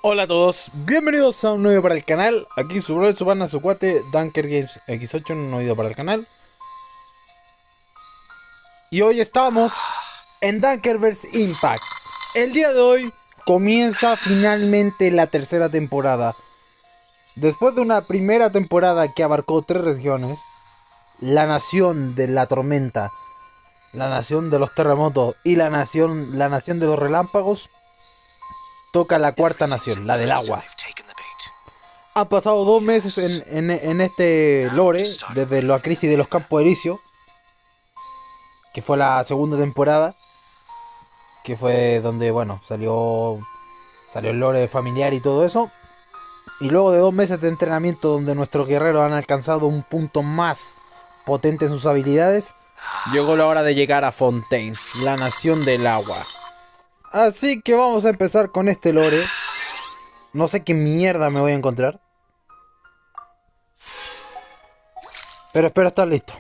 Hola a todos, bienvenidos a un nuevo para el canal. Aquí su brother, su pana, su cuate, Danker Games X8, un nuevo video para el canal. Y hoy estamos en Dankerverse Impact. El día de hoy comienza finalmente la tercera temporada. Después de una primera temporada que abarcó 3 regiones, la nación de la tormenta, la nación de los terremotos y la nación de los relámpagos, toca la cuarta nación, la del agua. Han pasado 2 meses en este lore, desde la crisis de los Campos Elíseos, que fue la segunda temporada, que fue donde, bueno, salió el lore familiar y todo eso. Y luego de 2 meses de entrenamiento donde nuestros guerreros han alcanzado un punto más potente en sus habilidades, llegó la hora de llegar a Fontaine, la nación del agua. Así que vamos a empezar con este lore. No sé qué mierda me voy a encontrar, pero espero estar listo.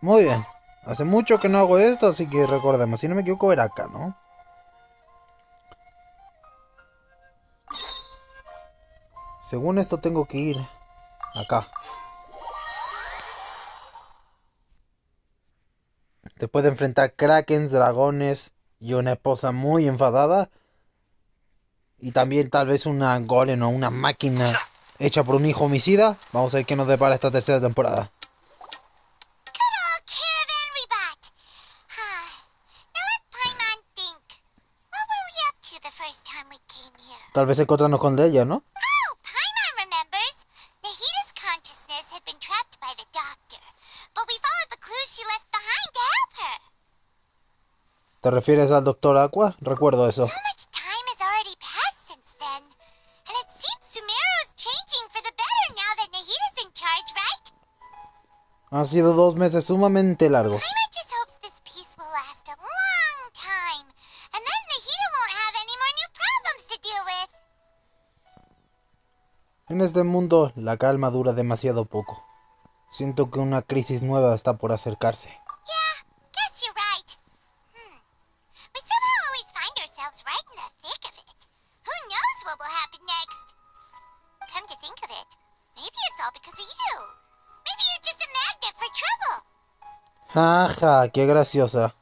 Muy bien. Hace mucho que no hago esto, así que recordemos. Si no me equivoco, era acá, ¿no? Según esto tengo que ir acá. Después de enfrentar krakens, dragones y una esposa muy enfadada. Y también tal vez una golem o una máquina hecha por un hijo homicida. Vamos a ver qué nos depara esta tercera temporada. Tal vez encontrarnos con ella, ¿no? ¿Te refieres al Doctor Aqua? Recuerdo eso. Han sido 2 meses sumamente largos. En este mundo, la calma dura demasiado poco. Siento que una crisis nueva está por acercarse. Jaja, qué graciosa.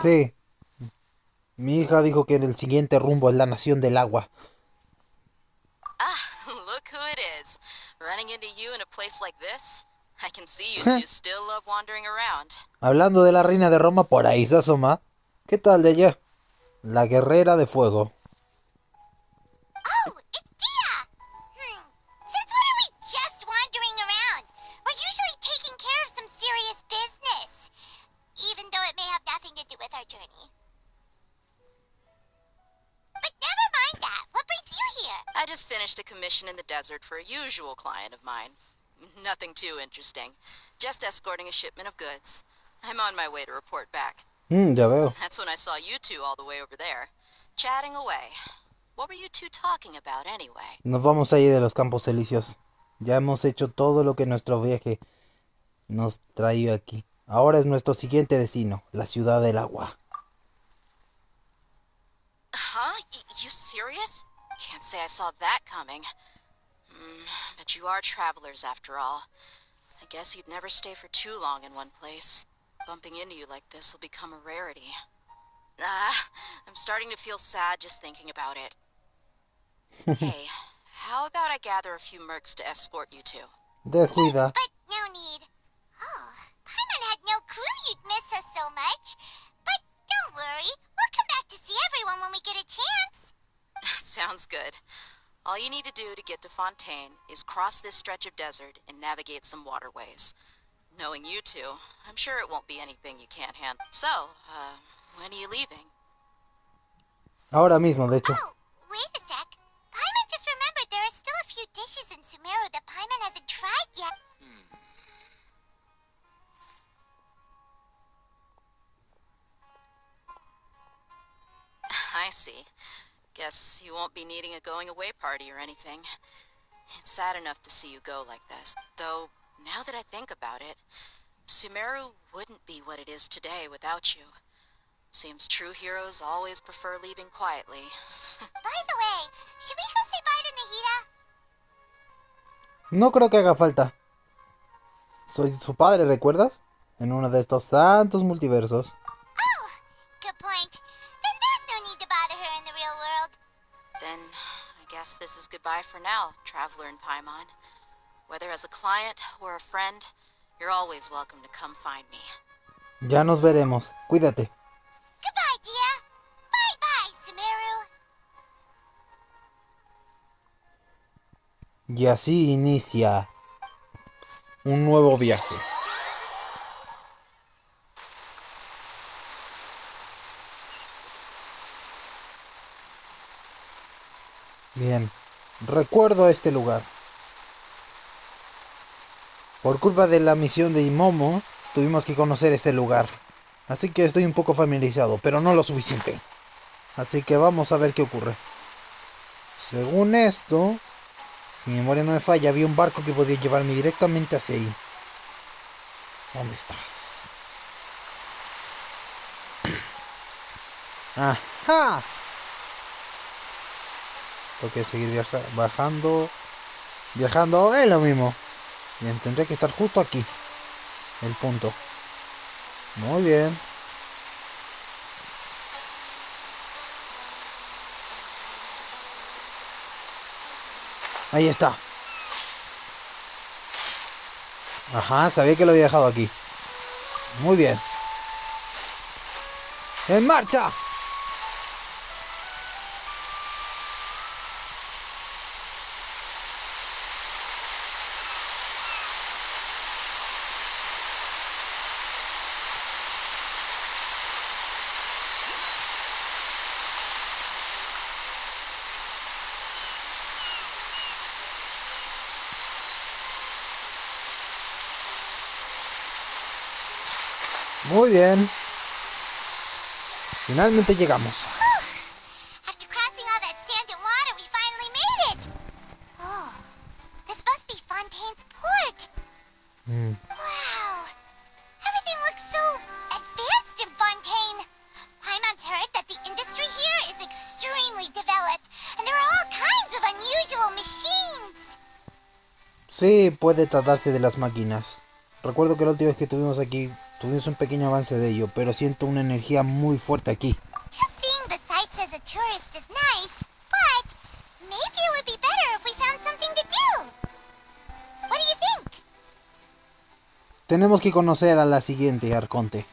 Sí, mi hija dijo que el siguiente rumbo es la nación del agua. Look who it is. Running into you in a place like this? I can see you two still love wandering around. Hablando de la reina de Roma, por ahí se asoma. ¿Qué tal de ella? La guerrera de fuego. I just finished a commission in the desert for a usual client of mine. Nothing too interesting. Just escorting a shipment of goods. I'm on my way to report back. Ya veo. That's when I saw you two all the way over there, chatting away. What were you two talking about anyway? Nos vamos a ir de los Campos Elíseos. Ya hemos hecho todo lo que nuestro viaje nos traía aquí. Ahora es nuestro siguiente destino, la ciudad del agua. Huh? You serious? Can't say I saw that coming. But you are travelers after all. I guess you'd never stay for too long in one place. Bumping into you like this will become a rarity. I'm starting to feel sad just thinking about it. Hey, how about I gather a few mercs to escort you two? Descuida. But no need. Oh, Paimon had no clue you'd miss us so much. But don't worry, we'll come back to see everyone when we get a chance. Sounds good. All you need to do to get to Fontaine is cross this stretch of desert and navigate some waterways. Knowing you two, I'm sure it won't be anything you can't handle. So, when are you leaving? Ahora mismo, de hecho. Oh, wait a sec. Paimon just remembered there are still a few dishes in Sumeru that Paimon hasn't tried yet. I see. Guess you won't be needing a going-away party or anything. It's sad enough to see you go like this. Though, now that I think about it, Sumeru wouldn't be what it is today without you. Seems true heroes always prefer leaving quietly. By the way, should we go say bye to Nahida? No creo que haga falta. Soy su padre, ¿recuerdas? En uno de estos tantos multiversos. Oh, good point. Then there's no need to bother her in the real world. Then, I guess this is goodbye for now, Traveler in Paimon. Whether as a client or a friend, you're always welcome to come find me. Ya nos veremos. Cuídate. Goodbye, dear. Bye-bye, Sumeru. Y así inicia un nuevo viaje. Bien, recuerdo este lugar. Por culpa de la misión de Imomo, tuvimos que conocer este lugar. Así que estoy un poco familiarizado, pero no lo suficiente. Así que vamos a ver qué ocurre. Según esto, si mi memoria no me falla, había un barco que podía llevarme directamente hacia ahí. ¿Dónde estás? ¡Ajá! Tengo que seguir bajando. Viajando es lo mismo. Bien, tendré que estar justo aquí. El punto. Muy bien. Ahí está. Ajá, sabía que lo había dejado aquí. Muy bien. ¡En marcha! Muy bien. Finalmente llegamos. After crossing all that sand and water, we finally made it. Oh, this must be Fontaine's port. Wow. Everything looks so advanced in Fontaine. Paimon's heard that the industry here is extremely developed, and there are all kinds of unusual machines. Sí, puede tratarse de las máquinas. Recuerdo que la última vez que estuvimos aquí tuvimos un pequeño avance de ello, pero siento una energía muy fuerte aquí. Just seeing the sights as a tourist is nice, but maybe it would be better if we found something to do. What do you think? Tenemos que conocer a la siguiente arconte.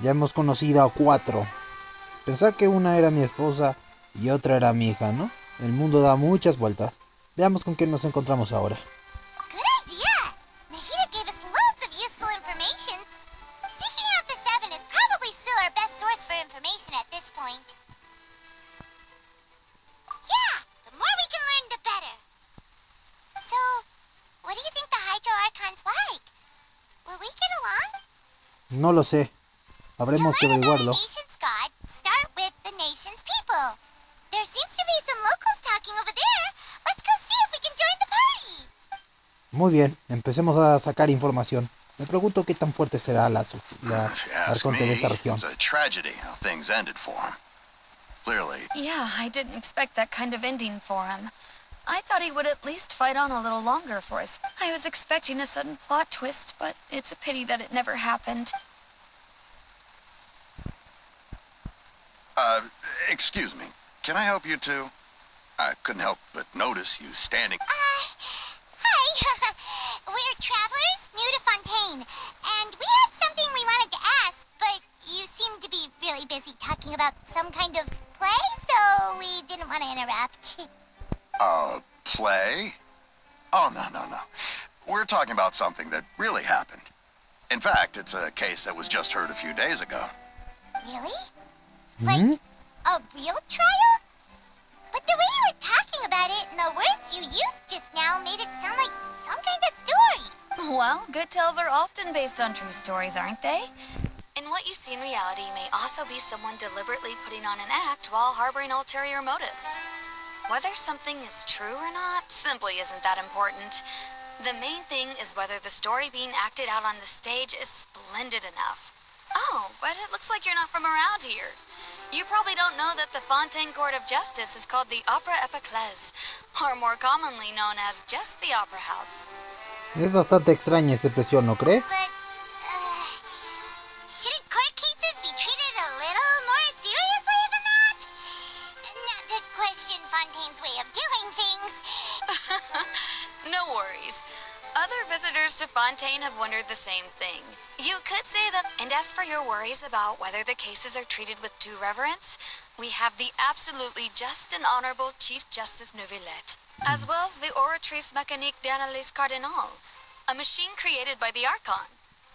Ya hemos conocido a 4. Pensar que una era mi esposa y otra era mi hija, ¿no? El mundo da muchas vueltas. Veamos con qué nos encontramos ahora. Good idea! Nahida gave us loads of useful information. Seeking out the Seven is probably still our best source for information at this point. Yeah, the more we can learn, the better. So, what do you think the Hydro Archon's like? Will we get along? No lo sé. Habremos que To learn about a averiguarlo. nation's god, start with the nation's people. There seems to be some locals talking over there. Let's go see if we can join the party. Muy bien, empecemos a sacar información. Me pregunto qué tan fuerte será la If you ask arconte me, de esta región. it's a tragedy how things ended for him. Clearly, Yeah, I didn't expect that kind of ending for him. I thought he would at least fight on a little longer for us. I was expecting a sudden plot twist, but it's a pity that it never happened. excuse me. Can I help you two? I couldn't help but notice you standing. Hi. We're travelers new to Fontaine, and we had something we wanted to ask, but you seem to be really busy talking about some kind of play, so we didn't want to interrupt. Play? Oh, no. We're talking about something that really happened. In fact, it's a case that was just heard a few days ago. Really? Like, a real trial? But the way you were talking about it and the words you used just now made it sound like some kind of story. Well, good tales are often based on true stories, aren't they? In And what you see in reality may also be someone deliberately putting on an act while harboring ulterior motives. Whether something is true or not simply isn't that important. The main thing is whether the story being acted out on the stage is splendid enough. Oh, but it looks like you're not from around here. You probably don't know that the Fontaine Court of Justice is called the Opera Epiclese, or more commonly known as just the Opera House. Es bastante extraña esta expresión, ¿no cree? But, shouldn't court cases be treated a little more seriously than that? Not to question Fontaine's way of doing things. No worries. Other visitors to Fontaine have wondered the same thing. You could say that. And as for your worries about whether the cases are treated with due reverence, we have the absolutely just and honorable Chief Justice Neuvillette, as well as the Oratrice Mécanique d'Analyse Cardinal, a machine created by the Archon.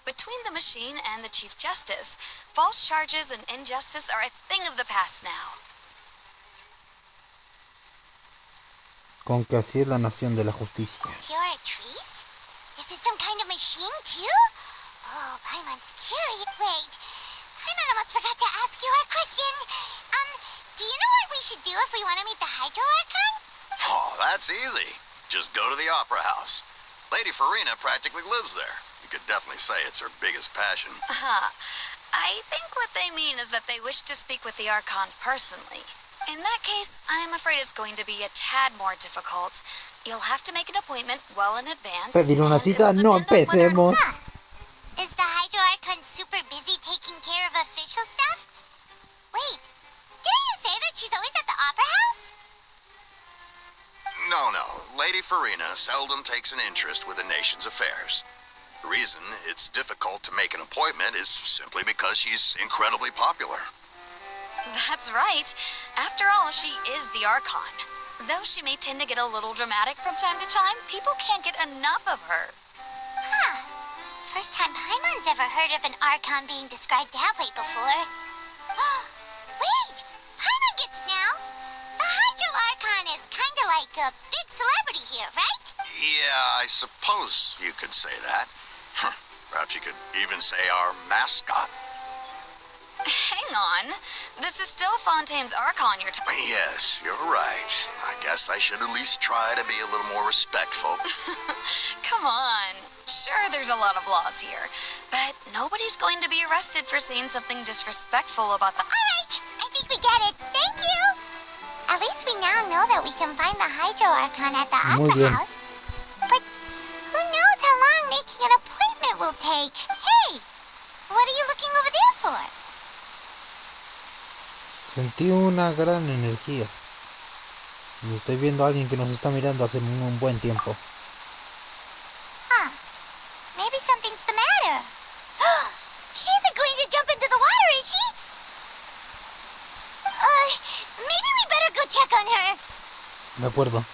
Between the machine and the Chief Justice, false charges and injustice are a thing of the past now. Con que así es la nación de la justicia. Pure trees? Is it some kind of machine, too? Oh, Paimon's curious. Wait, Paimon almost forgot to ask you our question. Do you know what we should do if we want to meet the Hydro Archon? Oh, that's easy. Just go to the Opera House. Lady Farina practically lives there. You could definitely say it's her biggest passion. I think what they mean is that they wish to speak with the Archon personally. In that case, I'm afraid it's going to be a tad more difficult. You'll have to make an appointment well in advance. Pedir una cita, no empecemos. Is the Hydro Archon super busy taking care of official stuff? Wait, didn't you say that she's always at the Opera House? No. Lady Farina seldom takes an interest with the nation's affairs. The reason it's difficult to make an appointment is simply because she's incredibly popular. That's right. After all, she is the Archon. Though she may tend to get a little dramatic from time to time, people can't get enough of her. Huh. First time Paimon's ever heard of an Archon being described that way before. Wait! Paimon gets now! The Hydro Archon is kinda like a big celebrity here, right? Yeah, I suppose you could say that. Perhaps you could even say our mascot. Hang on. This is still Fontaine's Archon you're talking. Yes, you're right. I guess I should at least try to be a little more respectful. Come on. Sure, there's a lot of laws here, but nobody's going to be arrested for saying something disrespectful about the... Alright, I think we get it. Thank you! At least we now know that we can find the Hydro Archon at the Muy Opera bien. House. But who knows how long making an appointment will take? Hey! What are you looking over there for? Sentí una gran energía. Y estoy viendo a alguien que nos está mirando hace un buen tiempo. Huh. Maybe something's the matter. She isn't going to jump into the water, is she? Maybe we better go check on her. De acuerdo.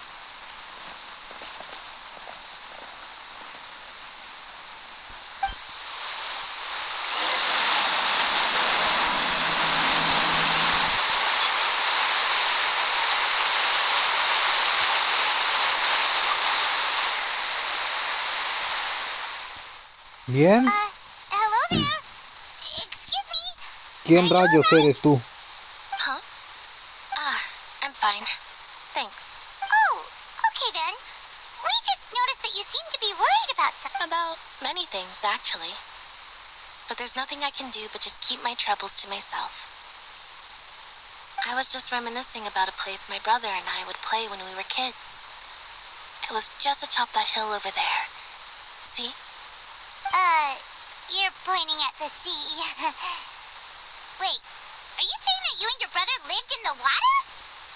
Bien. Hello there. Excuse me. ¿Quién rayos eres tú? Huh? I'm fine. Thanks. Oh, okay then. We just noticed that you seem to be worried about something. About many things, actually. But there's nothing I can do but just keep my troubles to myself. I was just reminiscing about a place my brother and I would play when we were kids. It was just atop that hill over there. See? You're pointing at the sea. Wait, are you saying that you and your brother lived in the water?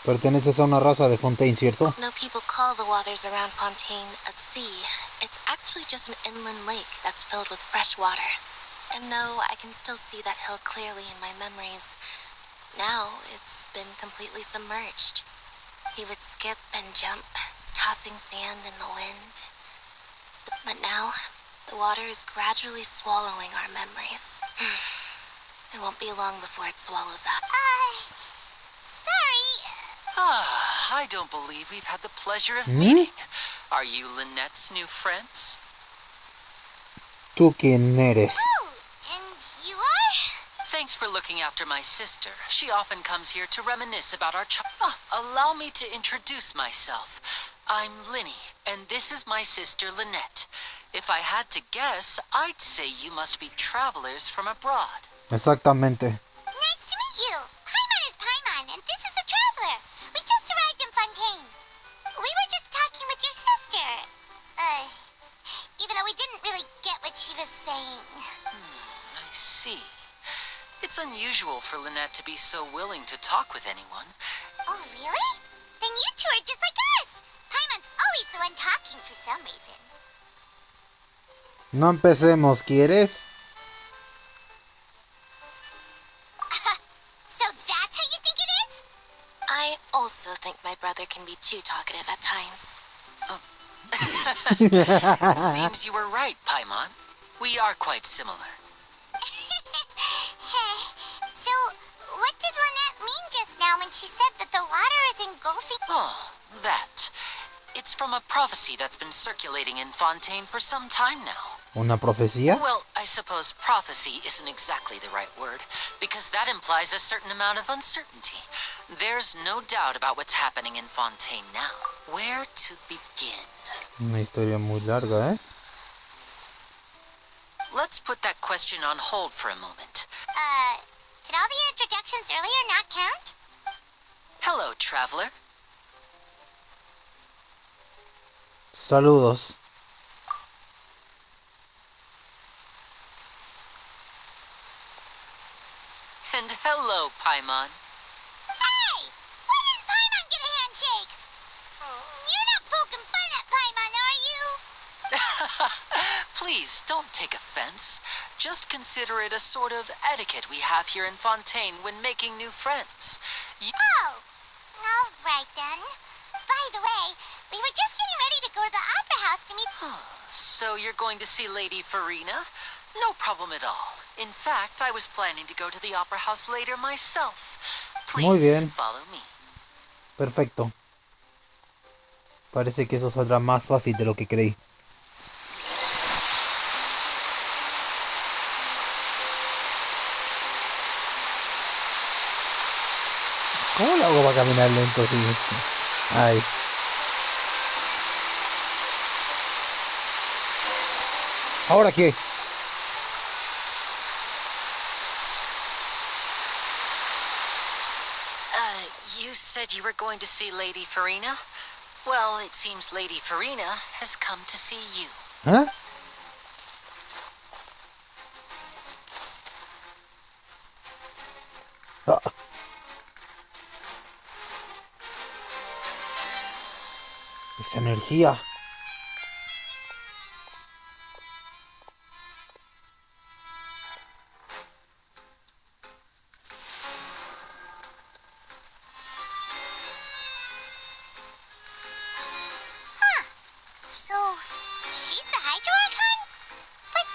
Perteneces a una raza de Fontaine, ¿cierto? No, people call the waters around Fontaine a sea. It's actually just an inland lake that's filled with fresh water. And no, I can still see that hill clearly in my memories. Now, it's been completely submerged. He would skip and jump, tossing sand in the wind. But now, the water is gradually swallowing our memories. It won't be long before it swallows up. Sorry. I don't believe we've had the pleasure of meeting. Are you Lynette's new friends? ¿Tú quién eres? Oh, and you are? Thanks for looking after my sister. She often comes here to reminisce about our allow me to introduce myself. I'm Linny, and this is my sister Lynette. If I had to guess, I'd say you must be travelers from abroad. Exactamente. Nice to meet you. Paimon is Paimon, and this is the Traveler. We just arrived in Fontaine. We were just talking with your sister. Even though we didn't really get what she was saying. I see. It's unusual for Lynette to be so willing to talk with anyone. Oh, really? Then you two are just like us. Paimon's always the one talking for some reason. No empecemos, ¿quieres? So that's how you think it is? I also think my brother can be too talkative at times. Seems you were right, Paimon. We are quite similar. So, what did Lynette mean just now when she said that the water is engulfing? Oh, that. It's from a prophecy that's been circulating in Fontaine for some time now. ¿Una profecía? Well, I suppose prophecy isn't exactly the right word, because that implies a certain amount of uncertainty. There's no doubt about what's happening in Fontaine now. Where to begin? Una historia muy larga, ¿eh? Let's put that question on hold for a moment. Did all the introductions earlier not count? Hello, traveler. Saludos. And hello, Paimon. Hey! Why didn't Paimon get a handshake? You're not poking fun at Paimon, are you? Please, don't take offense. Just consider it a sort of etiquette we have here in Fontaine when making new friends. Oh! Alright then. By the way, we were just getting ready to go to the Opera House to meet... So you're going to see Lady Farina? No problem at all. In fact, I was planning to go to the Opera House later myself. Muy Please bien. follow me. Perfecto. Parece que eso saldrá más fácil de lo que creí. ¿Cómo le hago para caminar lento así? Ay. ¿Ahora qué? You said you were going to see Lady Farina? Well, it seems Lady Farina has come to see you. ¿Ah? Ah. Esa energía. So, she's the Hydro Archon? But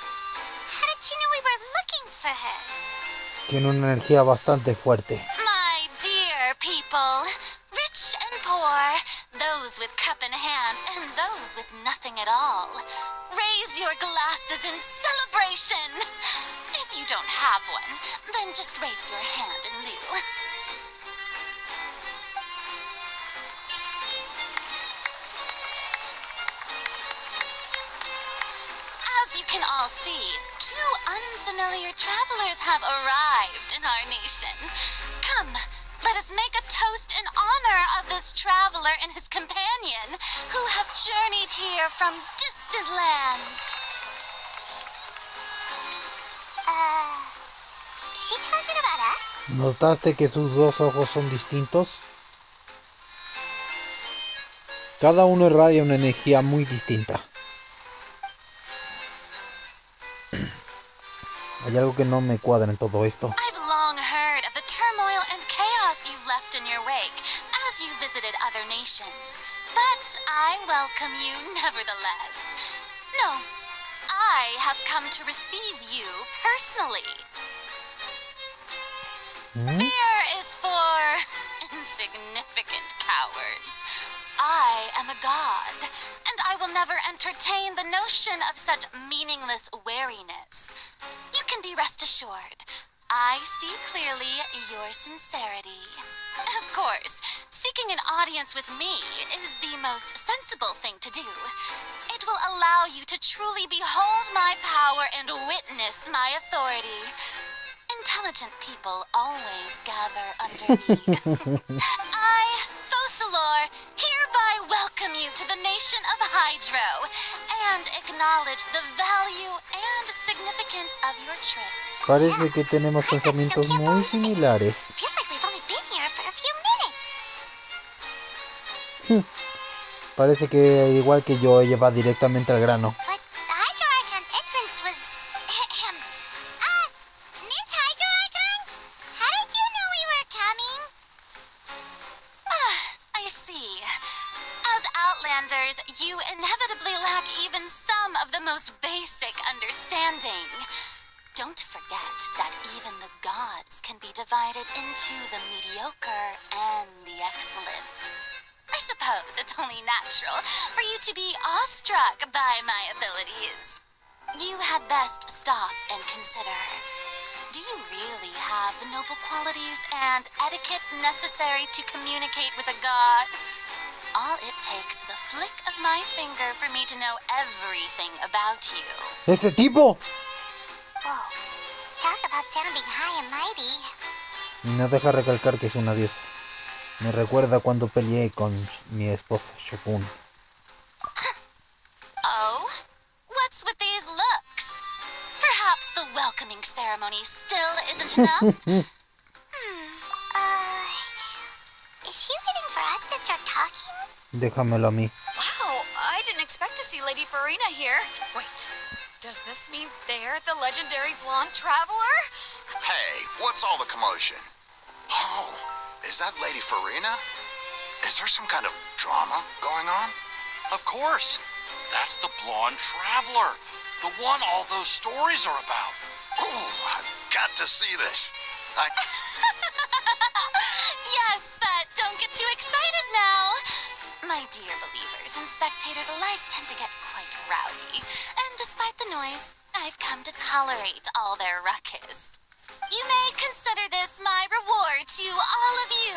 how did she know we were looking for her? Tiene una energía bastante fuerte. My dear people, rich and poor, those with cup in hand and those with nothing at all, raise your glasses in celebration. If you don't have one, then just raise your hand in lieu. As you can all see, two unfamiliar travelers have arrived in our nation. Come, let us make a toast in honor of this traveler and his companion who have journeyed here from distant lands. Is she talking about us? ¿Notaste que sus dos ojos son distintos? Cada uno irradia una energía muy distinta. Hay algo que no me cuadra en todo esto. I've long heard of the turmoil and chaos you've left in your wake as you visited other nations. But I welcome you nevertheless. No, I have come to receive you personally. Fear is for insignificant cowards. I am a god, and I will never entertain the notion of such meaningless wariness. You can be rest assured, I see clearly your sincerity. Of course, seeking an audience with me is the most sensible thing to do. It will allow you to truly behold my power and witness my authority. Intelligent people always gather under me. I, Focalor, hereby welcome you to the nation of Hydro and acknowledge the value and significance of your trip. Parece que tenemos pensamientos muy similares. Feels like we've only been here for a few minutes. Parece que igual que yo, ella va directamente al grano. But the Hydro Archon's entrance was... Miss Hydro Archon? How did you know we were coming? I see. As Outlanders, you inevitably lack even some of the most basic understanding. Don't forget that even the gods can be divided into the mediocre and the excellent. I suppose it's only natural for you to be awestruck by my abilities. You had best stop and consider. Do you really have the noble qualities and etiquette necessary to communicate with a god? All it takes is a flick of my finger for me to know everything about you. ¡Ese tipo! Whoa. Talk about sounding high and mighty. Y no deja recalcar que es una diosa. Me recuerda cuando peleé con mi esposo Shogun. Oh? What's with these looks? Perhaps the welcoming ceremony still isn't enough? Is she waiting for us to start talking? Déjamelo a mí. Wow, I didn't expect to see Lady Farina here. Wait, does this mean they're the legendary blonde traveler? Hey, what's all the commotion? Oh, is that Lady Farina? Is there some kind of drama going on? Of course. That's the blonde traveler. The one all those stories are about. Ooh, I've got to see this. Yes, but don't get too excited now. My dear believers and spectators alike tend to get quite rowdy, and despite the noise, I've come to tolerate all their ruckus. You may consider this my reward to all of you.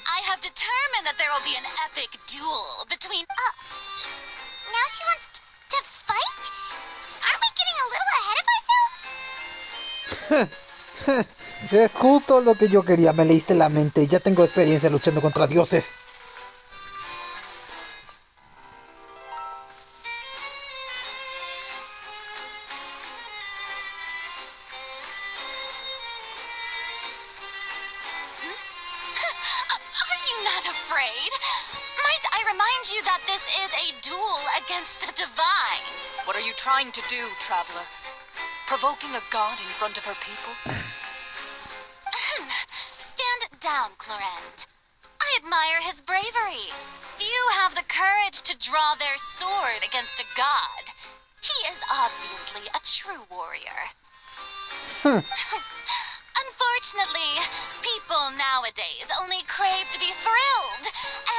I have determined that there will be an epic duel between... Now she wants to fight? Aren't we getting a little ahead of ourselves? Es justo lo que yo quería, me leíste la mente. Ya tengo experiencia luchando contra dioses. Are you not afraid? Might I remind you that this is a duel against the divine? What are you trying to do, traveler? Provoking a god in front of her people? Stand down, Clorend. I admire his bravery. Few have the courage to draw their sword against a god. He is obviously a true warrior. Unfortunately, people nowadays only crave to be thrilled,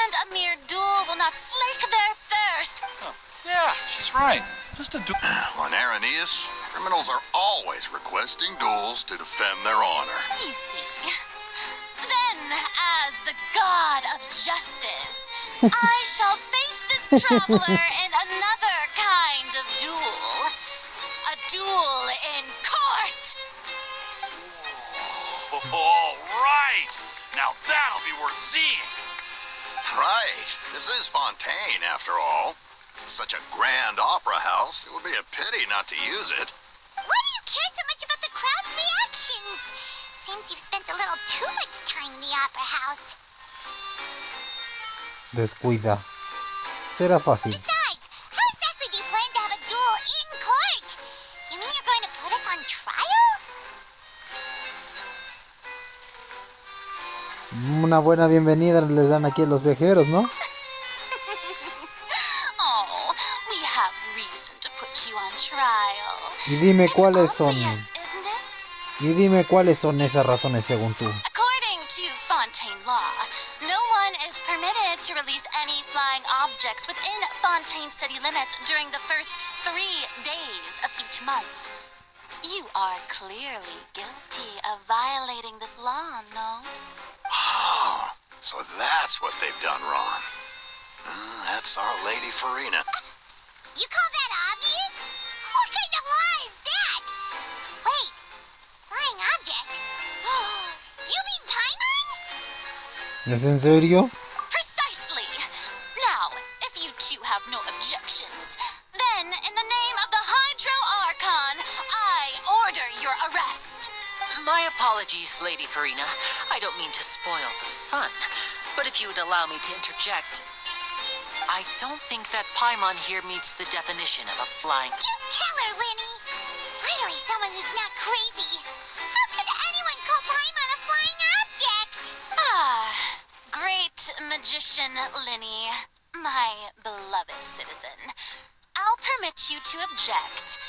and a mere duel will not slake their thirst. Oh, yeah, she's right. Just a duel. On Araneus, criminals are always requesting duels to defend their honor. You see. Then, as the god of justice, I shall face this traveler in another kind of duel. A duel in court! All right. Now that'll be worth seeing. Right. This is Fontaine, after all. Such a grand opera house, it would be a pity not to use it. Why do you care so much about the crowd's reactions? Seems you've spent a little too much time in the opera house. Descuida. Será fácil. Besides, how exactly do you plan to have a duel in court? You mean you're going to put us on trial? Una buena bienvenida les dan aquí a los viajeros, ¿no? Oh, we have reason to put you on trial. Y dime It's cuáles son. obvious, isn't it? Y dime cuáles son esas razones según tú. According to Fontaine law, no one is permitted to release any flying objects within Fontaine city limits during the first 3 days of each month. You are clearly guilty of violating this law, no? Oh, so that's what they've done wrong. That's Our Lady Farina. You call that obvious? What kind of law is that? Wait, flying object? You mean Paimon? ¿Es en serio? Precisely! Now, if you two have no objections, then in the name of the Hydro Archon, I order your arrest. My apologies, Lady Farina. I don't mean to spoil the fun, but if you would allow me to interject, I don't think that Paimon here meets the definition of a flying... You tell her, Linny! Finally someone who's not crazy. How could anyone call Paimon a flying object? Ah, great magician Linny, my beloved citizen. I'll permit you to object,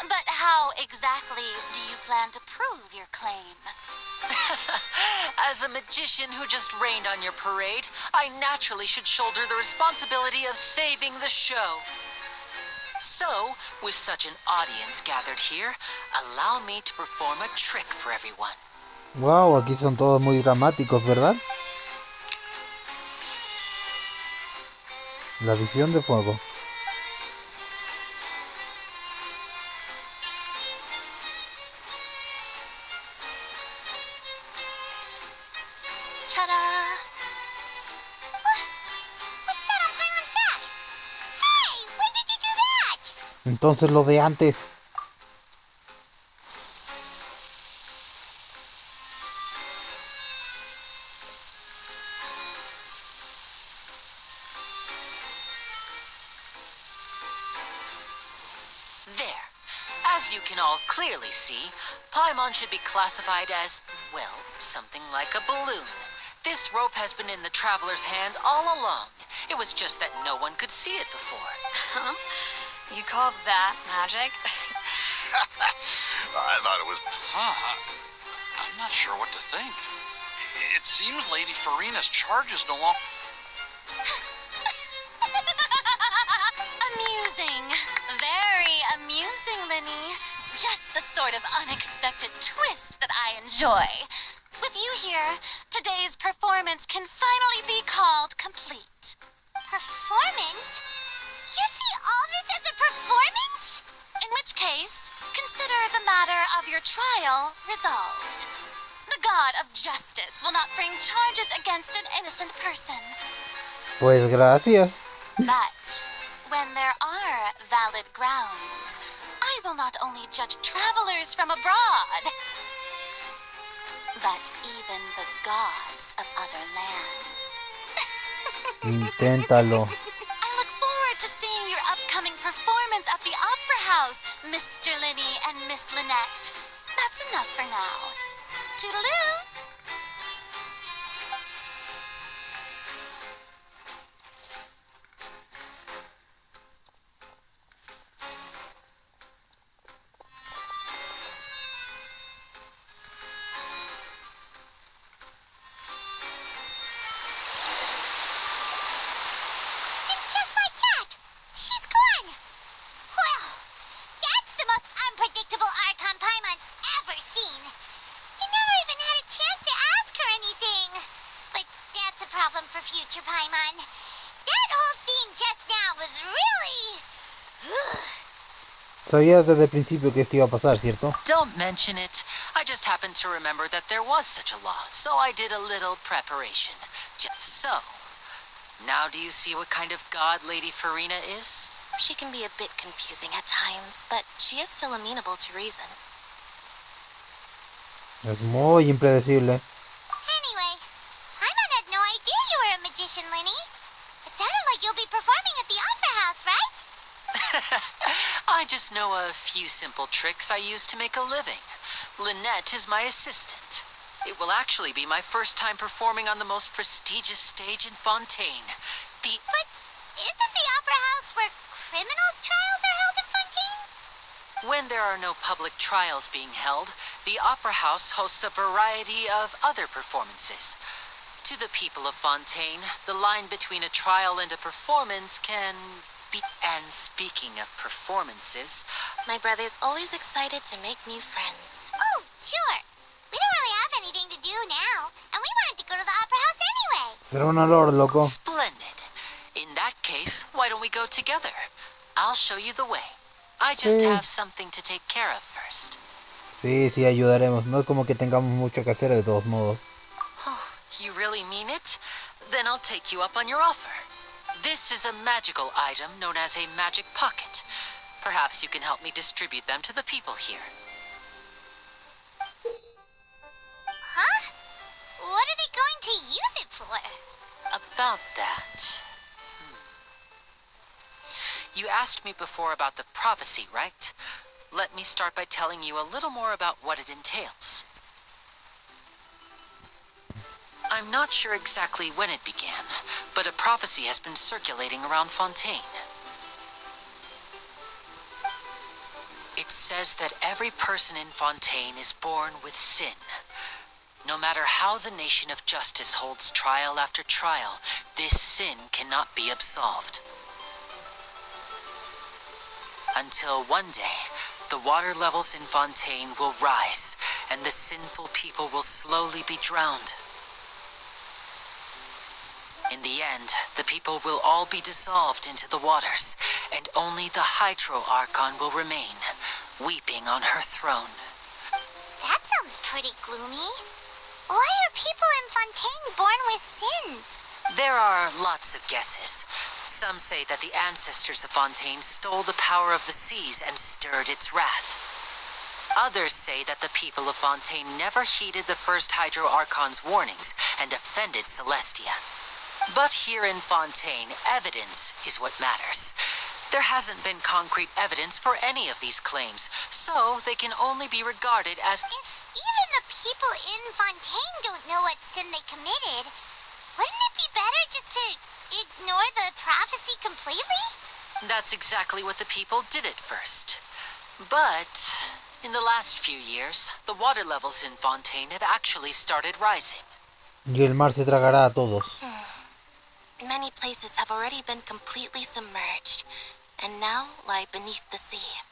but how exactly do you plan to prove your claim? As a magician who just rained on your parade, I naturally should shoulder the responsibility of saving the show. So, with such an audience gathered here, allow me to perform a trick for everyone. Wow, aquí son todos muy dramáticos, ¿verdad? La visión de fuego. Ta-da! What's that on Paimon's back? Hey, when did you do that? Entonces lo de antes. There. As you can all clearly see, Paimon should be classified as, well, something like a balloon. This rope has been in the traveler's hand all along. It was just that no one could see it before. Huh? You call that magic? I thought it was... I'm not sure what to think. It seems Lady Farina's charge is no longer... Amusing. Very amusing, Linny. Just the sort of unexpected twist that I enjoy. With you here, today's performance can finally be called complete. Performance? You see all this as a performance? In which case, consider the matter of your trial resolved. The god of justice will not bring charges against an innocent person. Pues gracias. But when there are valid grounds, I will not only judge travelers from abroad, but even the gods of other lands. Inténtalo. I look forward to seeing your upcoming performance at the Opera House, Mr. Linny and Miss Lynette. That's enough for now. Toodaloo! And just like that, she's gone. Well, that's the most unpredictable Archon Paimon's ever seen. You never even had a chance to ask her anything. But that's a problem for future Paimon. That whole scene just now was really... Sabías desde el principio que esto iba a pasar, ¿cierto? Don't mention it. I just happened to remember that there was such a law, so I did a little preparation. Just so. Now do you see what kind of god Lady Farina is? She can be a bit confusing at times, but she is still amenable to reason. Es muy impredecible. Anyway, Paimon had no idea you were a magician, Linny. It sounded like you'll be performing at the Opera House, right? I just know a few simple tricks I use to make a living. Lynette is my assistant. It will actually be my first time performing on the most prestigious stage in Fontaine. But isn't the Opera House where criminal trials are held in Fontaine? When there are no public trials being held, the Opera House hosts a variety of other performances. To the people of Fontaine, the line between a trial and a performance can And speaking of performances, My brother's always excited to make new friends. Oh, sure. We don't really have anything to do now, and we wanted to go to the opera house anyway. Será un olor, loco. splendid. In that case, why don't we go together? I'll show you the way. I just Sí. have something to take care of first. Sí, ayudaremos. No es como que tengamos mucho que hacer de todos modos. You really mean it? Then I'll take you up on your offer. This is a magical item known as a magic pocket. Perhaps you can help me distribute them to the people here. Huh? What are they going to use it for? About that. You asked me before about the prophecy, right? Let me start by telling you a little more about what it entails. I'm not sure exactly when it began, but a prophecy has been circulating around Fontaine. It says that every person in Fontaine is born with sin. No matter how the nation of justice holds trial after trial, this sin cannot be absolved. Until one day, the water levels in Fontaine will rise, and the sinful people will slowly be drowned. In the end, the people will all be dissolved into the waters, and only the Hydro Archon will remain, weeping on her throne. That sounds pretty gloomy. Why are people in Fontaine born with sin? There are lots of guesses. Some say that the ancestors of Fontaine stole the power of the seas and stirred its wrath. Others say that the people of Fontaine never heeded the first Hydro Archon's warnings and offended Celestia. But here in Fontaine, evidence is what matters. There hasn't been concrete evidence for any of these claims, so they can only be regarded as... If even the people in Fontaine don't know what sin they committed, wouldn't it be better just to ignore the prophecy completely? That's exactly what the people did at first. But in the last few years, the water levels in Fontaine have actually started rising. Y el mar se tragará a todos. Many places have already been completely submerged, and now lie beneath the sea.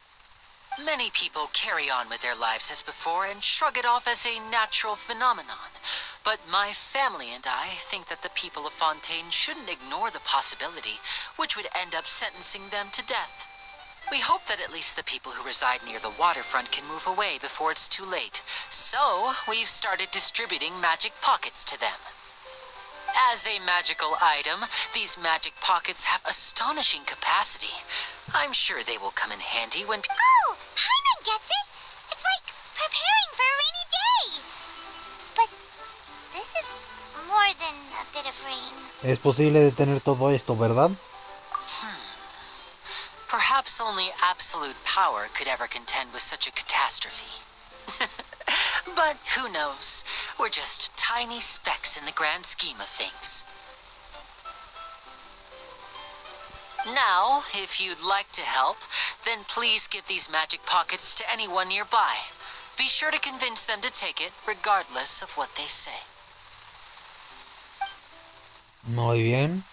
Many people carry on with their lives as before and shrug it off as a natural phenomenon. But my family and I think that the people of Fontaine shouldn't ignore the possibility, which would end up sentencing them to death. We hope that at least the people who reside near the waterfront can move away before it's too late. So, we've started distributing magic pockets to them. As a magical item, these magic pockets have astonishing capacity. I'm sure they will come in handy when... Oh, Paimon gets it! It's like preparing for a rainy day! But this is more than a bit of rain. Es posible detener todo esto, ¿verdad? Perhaps only absolute power could ever contend with such a catastrophe. But who knows? We're just tiny specks in the grand scheme of things. Now, if you'd like to help, then please give these magic pockets to anyone nearby. Be sure to convince them to take it, regardless of what they say. Muy bien.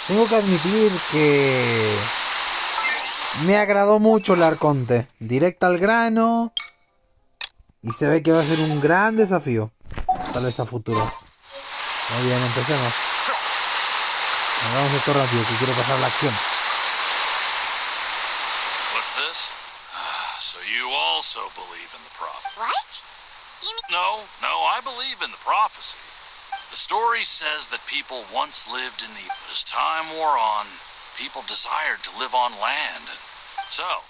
Tengo que admitir que me agradó mucho el Arconte. Directa al grano. Y se ve que va a ser un gran desafío. Tal vez a futuro. Muy bien, empecemos. Hagamos esto rápido, que quiero pasar la acción. What's this? So you also believe in the prophet? What? You mean... No, I believe in the prophecy. The story says that people once lived in the... As time wore on, people desired to live on land. So,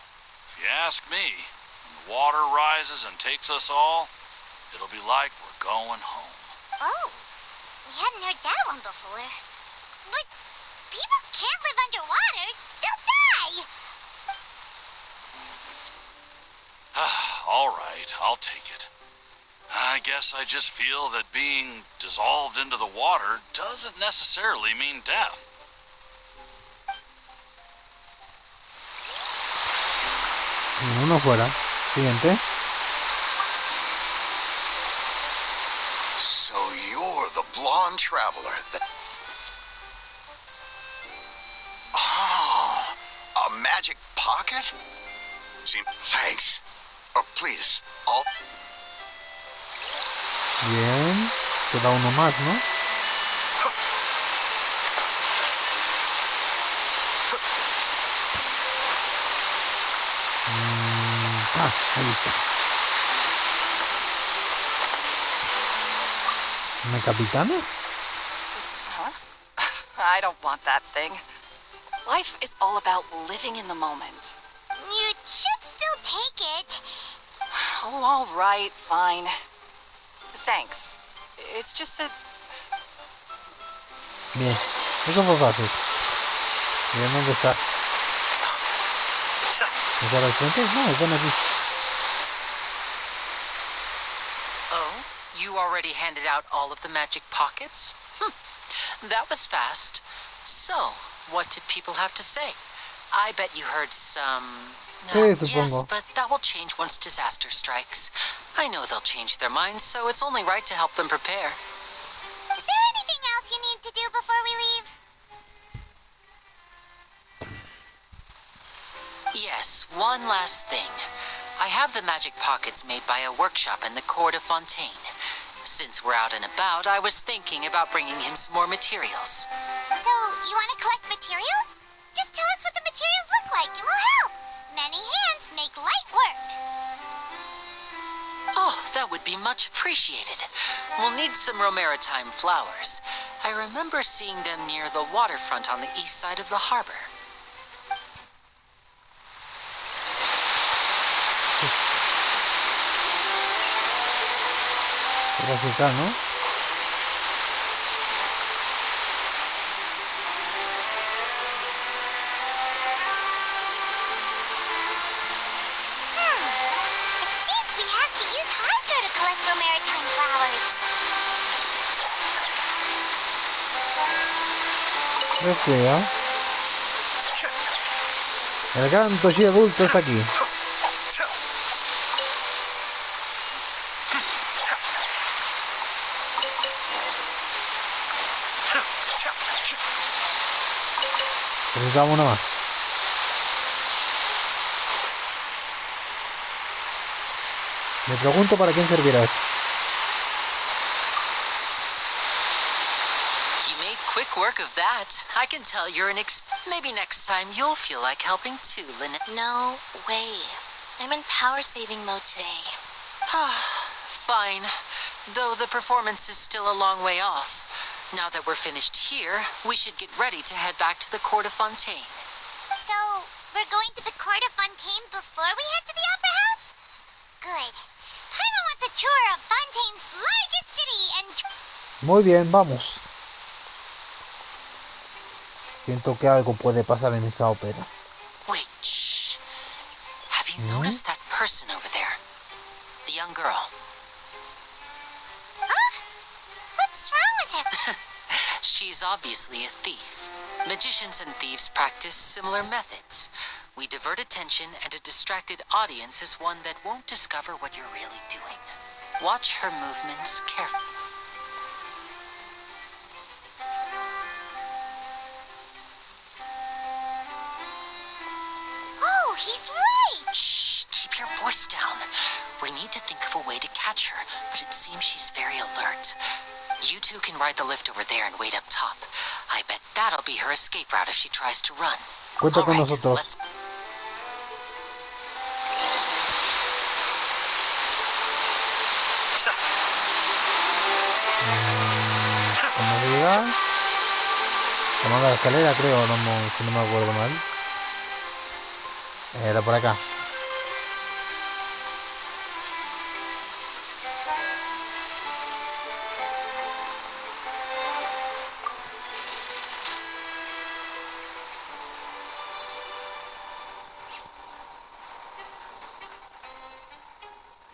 if you ask me, when the water rises and takes us all, it'll be like we're going home. Oh, we hadn't heard that one before. But people can't live underwater. They'll die. All right, I'll take it. I guess I just feel that being dissolved into the water doesn't necessarily mean death. Uno fuera. Siguiente. So you're the blonde traveler that... magic pocket? Thanks. Oh, please. All. Bien. Queda uno más, ¿no? Ahí está. ¿Una capitana? Huh? I don't want that thing. Life is all about living in the moment. You should still take it. Oh, all right, fine. Thanks. It's just that... Bien. Eso fue fácil. Bien, ¿dónde está? ¿Están al frente? No, están aquí. Oh, you already handed out all of the magic pockets? That was fast. So, what did people have to say? I bet you heard some... Sí, yes, supongo. but that will change once disaster strikes. I know they'll change their minds, so it's only right to help them prepare. Is there anything else you need to do before we leave? Yes, one last thing. I have the magic pockets made by a workshop in the court of Fontaine. Since we're out and about, I was thinking about bringing him some more materials. So, you want to collect materials? Just tell us what the materials look like and we'll help. Many hands make light work. Oh, that would be much appreciated. We'll need some Romaritime flowers. I remember seeing them near the waterfront on the east side of the harbor. Será acá, ¿no? It seems we have to use Hydro to collect Romaritime flowers. Descuida. El gran Toshi adulto está aquí. Necesitamos una más. Me pregunto para quién servirá eso. You made quick work of that. I can tell you're an Maybe next time you'll feel like helping too, Lynette. No way. I'm in power-saving mode today. Fine. Though the performance is still a long way off. Now that we're finished here, we should get ready to head back to the court of Fontaine. So, we're going to the court of Fontaine before we head to the opera house? Good. Paimon wants a tour of Fontaine's largest city and... Muy bien, vamos. Siento que algo puede pasar en esa ópera. Wait, shh. Have you noticed that person over there? The young girl. Huh? What's wrong with her? She's obviously a thief. Magicians and thieves practice similar methods. We divert attention, and a distracted audience is one that won't discover what you're really doing. Watch her movements carefully. Oh, he's right! Shh, keep your voice down. We need to think of a way to catch her, but it seems she's very alert. You two can ride the lift over there and wait up top. I bet that'll be her escape route if she tries to run. Cuenta con All right, nosotros. let's... ¿Cómo se llega? Tomando la escalera, creo, si no me acuerdo mal. Era por acá.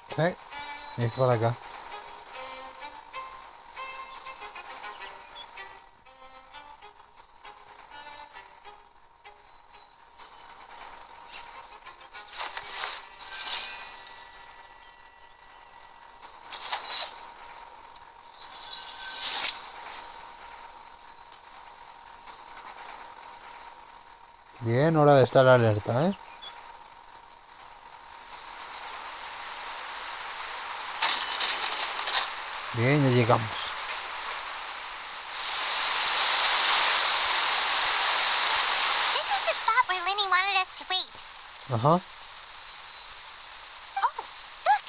Sí, es por acá. Bien, hora de estar alerta, ¿eh? Bien, ya llegamos. This is the spot where Linny wanted us to wait. Ajá. Oh, look!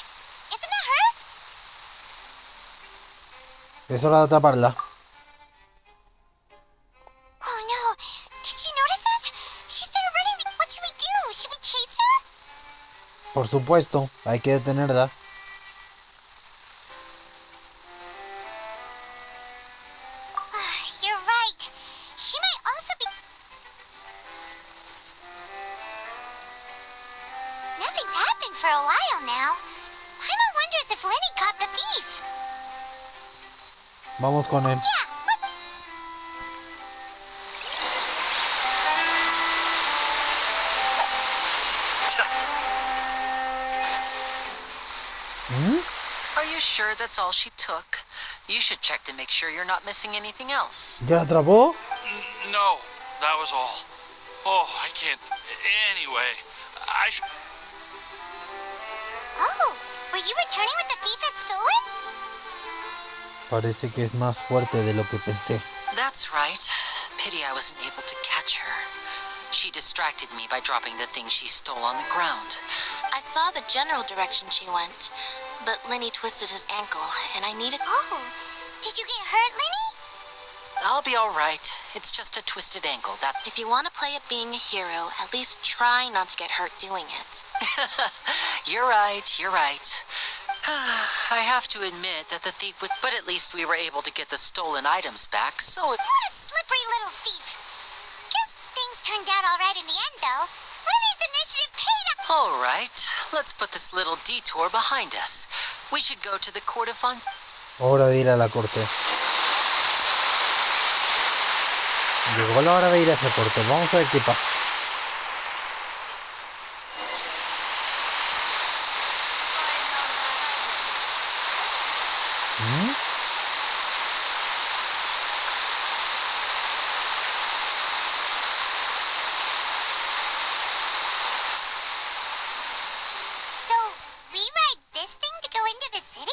Isn't that her? Es hora de atraparla. Oh no! Did she notice us? She started running. What should we do? Should we chase her? Por supuesto, hay que detenerla. You're right. She might also be... Nothing's happened for a while now. Paimon wonders if Linny caught the thief. Vamos con él. Yeah, look. Are you sure that's all she took? You should check to make sure you're not missing anything else. ¿Ya la atrapó? No, that was all. Oh, I can't. Anyway, Oh, were you returning what the thief had stolen? Parece que es más fuerte de lo que pensé. That's right. Pity I wasn't able to catch her. She distracted me by dropping the thing she stole on the ground. I saw the general direction she went, but Linny twisted his ankle, and I needed... Oh, did you get hurt, Linny? I'll be all right. It's just a twisted ankle. That. If you want to play at being a hero, at least try not to get hurt doing it. You're right. You're right. I have to admit that the thief would... But at least we were able to get the stolen items back, so... What a slippery little thief. Guess things turned out all right in the end, though. Linny's initiative paid off. All right. Let's put this little detour behind us. We should go to the court of Fontaine. Hora de ir a la corte. Llegó la hora de ir a esa corte. Vamos a ver qué pasa. So, we ride this thing to go into the city?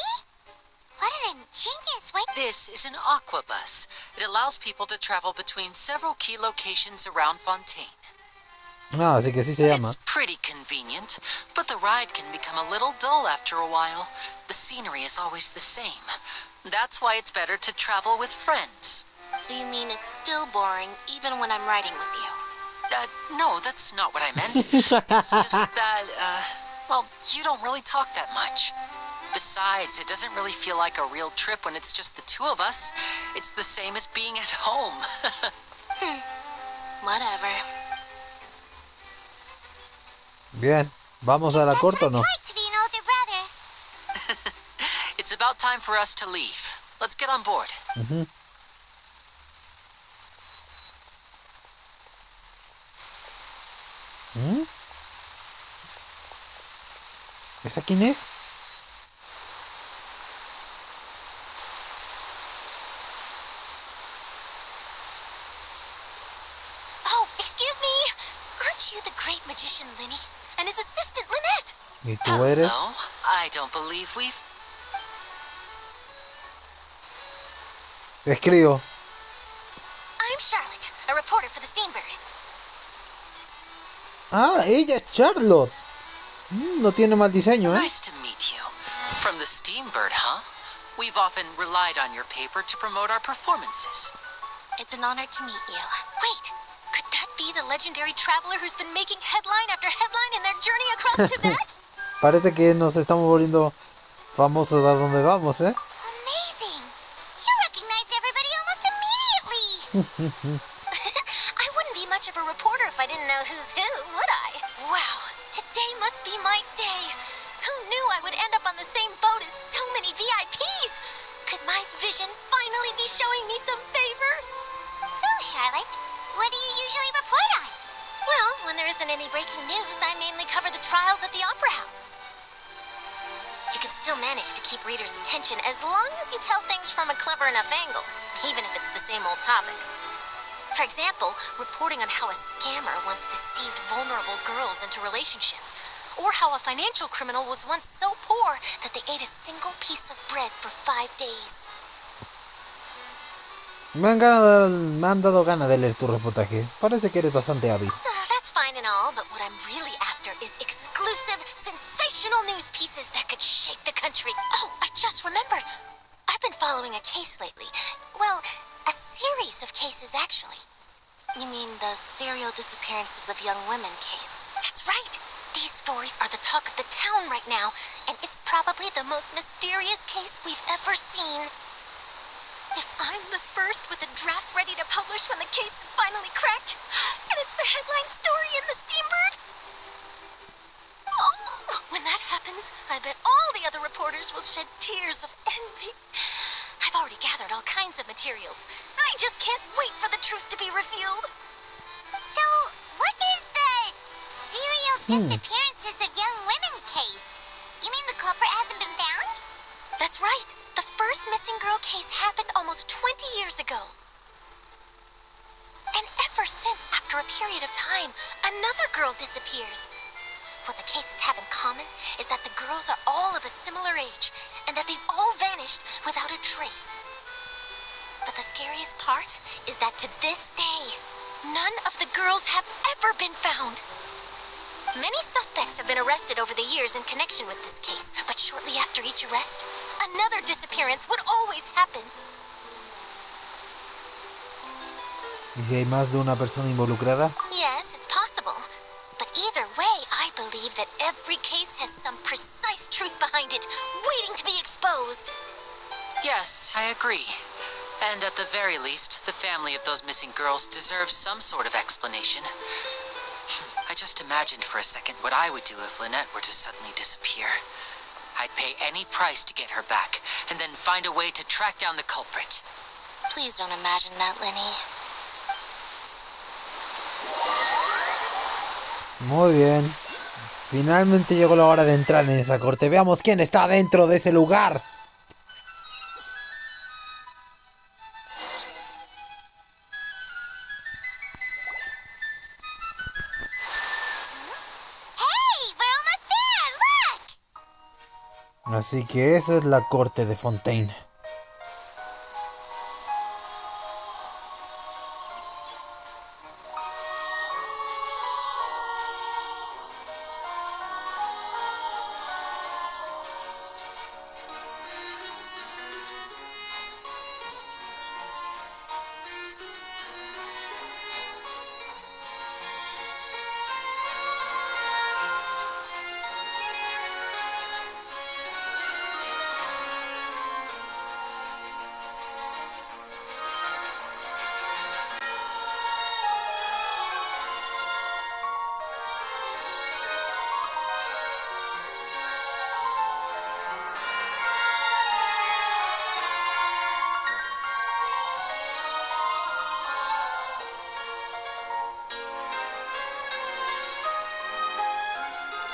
What an ingenious way. This is an aquabus. It allows people to travel between several key locations around Fontaine. Ah, así que sí se llama. It's pretty convenient, but the ride can become a little dull after a while. The scenery is always the same. That's why it's better to travel with friends. So you mean it's still boring even when I'm riding with you? No, that's not what I meant. It's just that, well, you don't really talk that much. Besides, it doesn't really feel like a real trip when it's just the two of us. It's the same as being at home. Whatever. Bien, ¿vamos a la That's corte o what no? it's like to be an older brother. It's about time for us to leave. Let's get on board. ¿Esa quién es? Oh, excuse me. Aren't you the great magician Linny? And his assistant Lynette? ¿Y tú eres? Hello? I don't believe we've... Escribo. I'm Charlotte, a reporter for the Steambird. Ah, ella es Charlotte. No tiene mal diseño, ¿eh? Nice to meet you. From the Steambird, huh? We've often relied on your paper to promote our performances. It's an honor to meet you. Wait, could that be the legendary traveler who's been making headline after headline in their journey across Tibet? Parece que nos estamos volviendo famosos a donde vamos, ¿eh? Amazing! You recognized everybody almost immediately! I wouldn't be much of a reporter if I didn't know who's who, would I? Wow, today must be my day. Who knew I would end up on the same boat as so many VIPs? Could my vision finally be showing me some favor? So, Charlotte, what do you usually report on? Well, when there isn't any breaking news, I mainly cover the trials at the Opera House. You can still manage to keep readers' attention as long as you tell things from a clever enough angle, even if it's the same old topics. For example, reporting on how a scammer once deceived vulnerable girls into relationships, or how a financial criminal was once so poor that they ate a single piece of bread for 5 days. Me han dado ganas de leer tu reportaje. Parece que eres bastante hábil. That's fine and all, but what I'm really after is exclusive, sensational news pieces that could shake the country. Oh, I just remembered. I've been following a case lately. Well, a series of cases, actually. You mean the serial disappearances of young women case? That's right. These stories are the talk of the town right now, and it's probably the most mysterious case we've ever seen. If I'm the first with a draft ready to publish when the case is finally cracked, and it's the headline story in the Steambird, oh, when that happens, I bet all the other reporters will shed tears of envy. I've already gathered all kinds of materials. I just can't wait for the truth to be revealed. So, what is the serial disappearances of young women case? You mean the culprit hasn't been found? That's right. The first missing girl case happened almost 20 years ago. And ever since, after a period of time, another girl disappears. What the cases have in common is that the girls are all of a similar age, and that they've all vanished without a trace. But the scariest part is that to this day, none of the girls have ever been found. Many suspects have been arrested over the years in connection with this case, but shortly after each arrest, another disappearance would always happen. ¿Y si hay más de una persona involucrada? Yes, it's possible. But either way, I believe that every case has some precise truth behind it, waiting to be exposed. Yes, I agree. And at the very least, the family of those missing girls deserves some sort of explanation. I just imagined for a second what I would do if Lynette were to suddenly disappear. I'd pay any price to get her back, and then find a way to track down the culprit. Please don't imagine that, Lenny. Muy bien. Finalmente llegó la hora de entrar en esa corte. Veamos quién está dentro de ese lugar. Hey, we're almost there, look! Así que esa es la corte de Fontaine.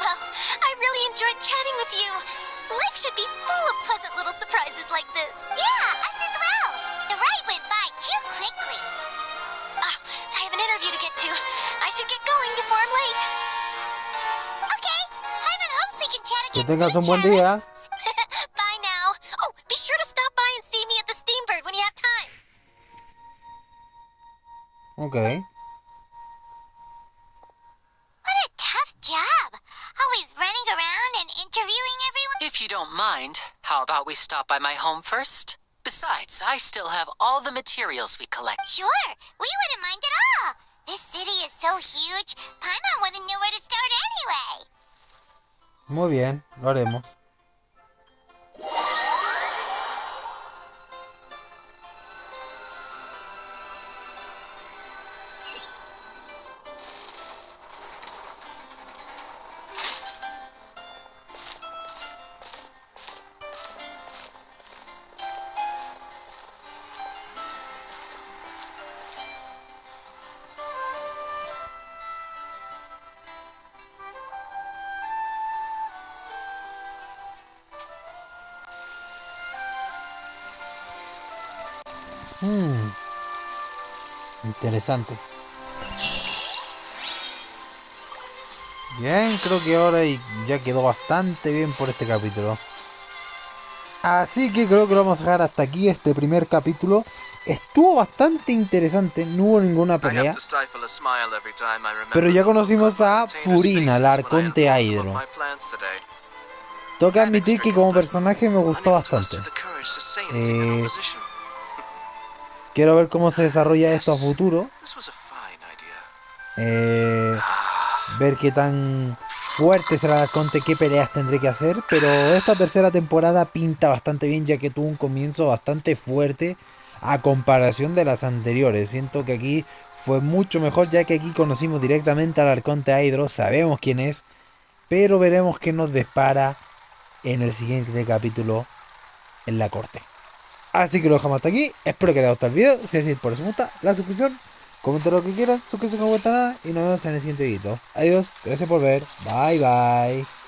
Well, I really enjoyed chatting with you. Life should be full of pleasant little surprises like this. Yeah, us as well. The ride went by too quickly. I have an interview to get to. I should get going before I'm late. Okay, Hyman hopes we can chat Que again tengas soon, un buen Charlotte. día. Bye now. Oh, be sure to stop by and see me at the Steambird when you have time. Ok. What a tough job. Always running around and interviewing everyone. If you don't mind, how about we stop by my home first? Besides, I still have all the materials we collect. Sure, we wouldn't mind at all. This city is so huge, Paimon wouldn't know where to start anyway. Muy bien, lo haremos. Interesante. Bien, creo que ahora ya quedó bastante bien por este capítulo. Así que creo que lo vamos a dejar hasta aquí este primer capítulo. Estuvo bastante interesante, no hubo ninguna pelea. Pero ya conocimos a Furina, la arconte Hydro. Tengo que admitir que como personaje me gustó bastante. Quiero ver cómo se desarrolla esto a futuro. Ver qué tan fuerte será el arconte, qué peleas tendré que hacer. Pero esta tercera temporada pinta bastante bien, ya que tuvo un comienzo bastante fuerte a comparación de las anteriores. Siento que aquí fue mucho mejor, ya que aquí conocimos directamente al arconte Hydro, sabemos quién es, pero veremos qué nos depara en el siguiente capítulo en la corte. Así que lo dejamos hasta aquí. Espero que les haya gustado el video. Si es así, por eso me gusta, la suscripción. Comenten lo que quieran, suscríbanse, no cuesta nada. Y nos vemos en el siguiente video. Adiós, gracias por ver. Bye bye.